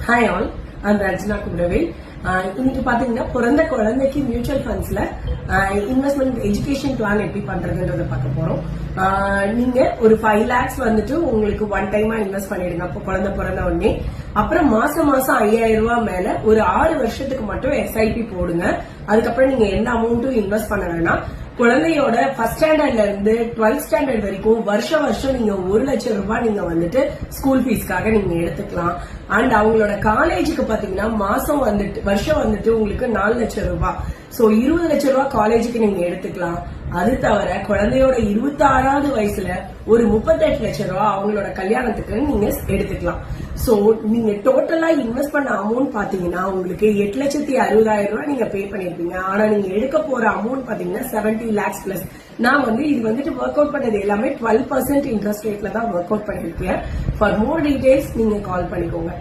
Hi all, I'm Rajina குடவேல். இன்னைக்கு பாத்தீங்கன்னா பிறந்த குழந்தைக்கு மியூச்சுவல் ஃபண்ட்ஸ்ல இன்வெஸ்ட்மெண்ட் எஜுகேஷன் பிளான் எப்படி பண்றதுன்றத பார்க்க போறோம். நீங்க ஒரு 5 lakhs வந்துட்டு உங்களுக்கு ஒன் டைமா இன்வெஸ்ட் பண்ணிடுங்க. அப்போ குழந்தை பிறந்த உடனே அப்புறம் மாசம் 5000 ரூபாய் மேல ஒரு 6 வருஷத்துக்கு மட்டும் எஸ்ஐபி போடுங்க. அதுக்கப்புறம் நீங்க எந்த அமௌண்ட்டும் இன்வெஸ்ட் பண்ண வேணாம். குழந்தையோட ஃபர்ஸ்ட் ஸ்டாண்டர்ட்ல இருந்து 12th ஸ்டாண்டர்ட் வரைக்கும் வருஷம் நீங்க 1 லட்சம் ரூபாய் நீங்க வந்துட்டு ஸ்கூல் ஃபீஸ்க்காக நீங்க எடுத்துக்கலாம். அண்ட் அவங்களோட காலேஜுக்கு பாத்தீங்கன்னா வருஷம் வந்துட்டு உங்களுக்கு 4 லட்சம் ரூபாய். சோ 20 லட்சம் ரூபாய் காலேஜுக்கு நீங்க எடுத்துக்கலாம். அது தவிர குழந்தையோட 26வது வயசுல ஒரு 38 லட்சம் ரூபாய் அவங்களோட கல்யாணத்துக்கு நீங்க எடுத்துக்கலாம். சோ நீங்க டோட்டலா இன்வெஸ்ட் பண்ண அமௌண்ட் பாத்தீங்கன்னா உங்களுக்கு 8,60,000 ரூபாய் நீங்க பே பண்ணிருப்பீங்க. ஆனா நீங்க எடுக்க போற அமௌண்ட் பாத்தீங்கன்னா 70 lakhs பிளஸ். நான் இது வந்துட்டு ஒர்க் அவுட் பண்ணது எல்லாமே 12% இன்ட்ரெஸ்ட் ரேட்ல தான் ஒர்க் அவுட் பண்ணிருக்கேன். ஃபார் மோர் டீடைல்ஸ் நீங்க கால் பண்ணிக்கோங்க.